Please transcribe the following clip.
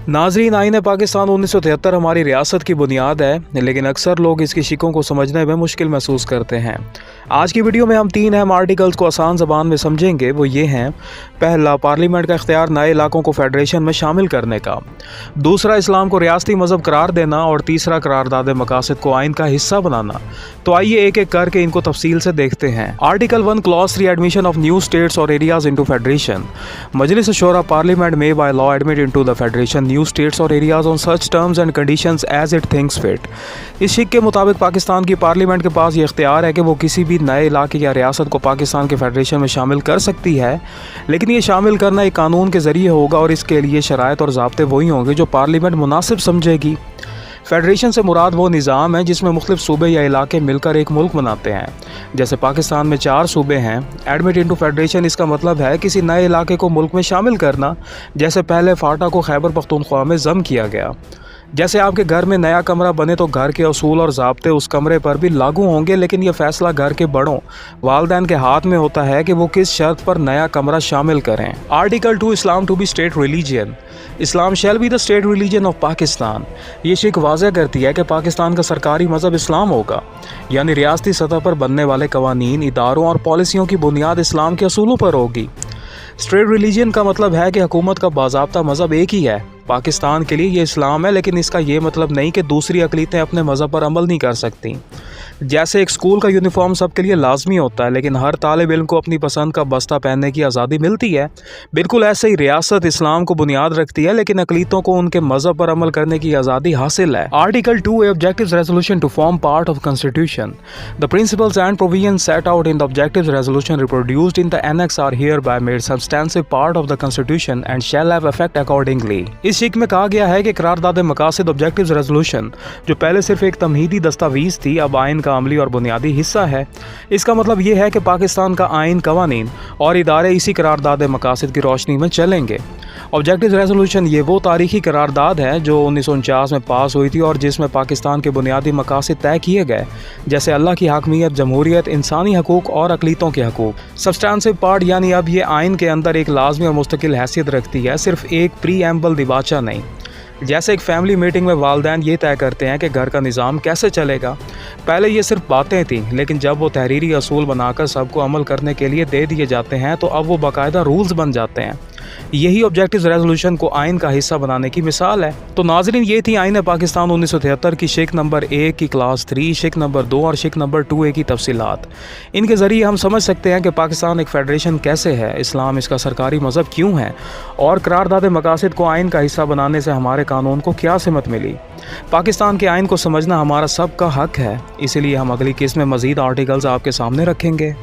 नाजरीन, आईन पाकिस्तान 1973 हमारी रियासत की बुनियाद है, लेकिन अक्सर लोग इसकी शिकों को समझने में मुश्किल महसूस करते हैं। आज की वीडियो में हम 3 अहम आर्टिकल्स को आसान ज़बान में समझेंगे। वो ये हैं: पहला, पार्लियामेंट का इख्तियार नए इलाकों को फेडरेशन में शामिल करने का। दूसरा, इस्लाम को रियासती मज़हब करार देना। और तीसरा, करारदाद मकासद को आइन का हिस्सा बनाना। तो आइए एक एक करके इनको तफसील से देखते हैं। Article 1, clause 3, admission of new states और areas into federation. Majlis Shoora parliament में by law admit into the federation new states और areas on such terms and conditions as it thinks fit. इस शिक के मुताबिक पाकिस्तान की पार्लियामेंट के पास ये इख्तियार है कि वो किसी भी नए इलाके या रियासत को पाकिस्तान के फेडरेशन में शामिल कर सकती है, लेकिन ये शामिल करना एक कानून के ज़रिए होगा और इसके लिए शराइत और ज़ाब्ते वही होंगे जो पार्लियामेंट मुनासिब समझेगी। फेडरेशन से मुराद वो निज़ाम है जिसमें मुख्तलिफ सूबे या इलाके मिलकर एक मुल्क बनाते हैं। जैसे पाकिस्तान में 4 सूबे हैं। एडमिट इनटू फेडरेशन इसका मतलब है किसी नए इलाके को मुल्क में शामिल करना, जैसे पहले फाटा को खैबर पख्तूनख्वा में ज़म किया गया। जैसे आपके घर में नया कमरा बने तो घर के असूल और ज़ाब्ते उस कमरे पर भी लागू होंगे, लेकिन यह फ़ैसला घर के बड़ों वालिदैन के हाथ में होता है कि वो किस शर्त पर नया कमरा शामिल करें। Article 2, Islam to be state religion. Islam shall be the state religion of Pakistan. ये शिक वाज़ह करती है कि पाकिस्तान का सरकारी मज़हब इस्लाम होगा, यानी रियासती सतह पर बनने वाले कवानीन, इदारों और पॉलिसियों की बुनियाद इस्लाम के असूलों पर होगी। स्टेट रिलीजन का मतलब है कि हुकूमत का बाज़ाब्ता मज़हब एक ही है। पाकिस्तान के लिए ये इस्लाम है, लेकिन इसका ये मतलब नहीं कि दूसरी अक़लीतें अपने मज़हब पर अमल नहीं कर सकती। जैसे एक स्कूल का यूनिफॉर्म सबके लिए लाजमी होता है, लेकिन हर तालिब इल्म को अपनी पसंद का बस्ता पहनने की आज़ादी मिलती है, बिल्कुल ऐसे ही रियासत इस्लाम को बुनियाद रखती है, लेकिन अक़लीतों को उनके मज़हब पर अमल करने की आज़ादी हासिल है। Article 2, objectives resolution to form part of constitution. The principles and provisions set out in the objectives resolution reproduced in the annex are hereby made substantive part of the constitution and shall have effect accordingly. इस शिक में कहा गया है कि करारदाद मकासद objectives resolution, जो पहले सिर्फ एक तमहीदी दस्तावेज थी, अब आइन का अमली और बुनियादी हिस्सा है। इसका मतलब ये है कि पाकिस्तान का आइन, कवानीन और इदारे इसी करारदाद मकासद की रोशनी में चलेंगे। ऑब्जेक्टिव रेजोल्यूशन ये वो तारीखी करारदाद है जो 1949 में पास हुई थी और जिसमें पाकिस्तान के बुनियादी मकासद तय किए गए, जैसे अल्लाह की हाकमियत, जमहूरियत, इंसानी हकूक़ और अक़लीतों के हकूक़। सब्सटेंसिव पार्ट यानी अब ये आइन के अंदर एक लाजमी और मुस्तकिल हैसियत रखती है, सिर्फ एक प्रीएम्बल दिबाचा नहीं। जैसे एक फैमिली मीटिंग में वालिदैन ये तय करते हैं कि घर का निज़ाम कैसे चलेगा। पहले ये सिर्फ बातें थीं, लेकिन जब वो तहरीरी असूल बनाकर सबको अमल करने के लिए दे दिए जाते हैं तो अब वो बाकायदा रूल्स बन जाते हैं। यही ऑब्जेक्टिव रेजोल्यूशन को आइन का हिस्सा बनाने की मिसाल है। तो नाज़रीन, ये थी आइन पाकिस्तान 1973 की शिक नंबर 1 की क्लास 3, शिक नंबर 2 और शिक नंबर 2A की तफसीलात। इनके ज़रिए हम समझ सकते हैं कि पाकिस्तान एक फेडरेशन कैसे है, इस्लाम इसका सरकारी मज़हब क्यों है, और करारदाद मकासद को आइन का हिस्सा बनाने से हमारे कानून को क्या सिमत मिली। पाकिस्तान के आइन को समझना हमारा सबका हक है, इसीलिए हम अगली किस्त में मज़ीद आर्टिकल्स आपके सामने रखेंगे।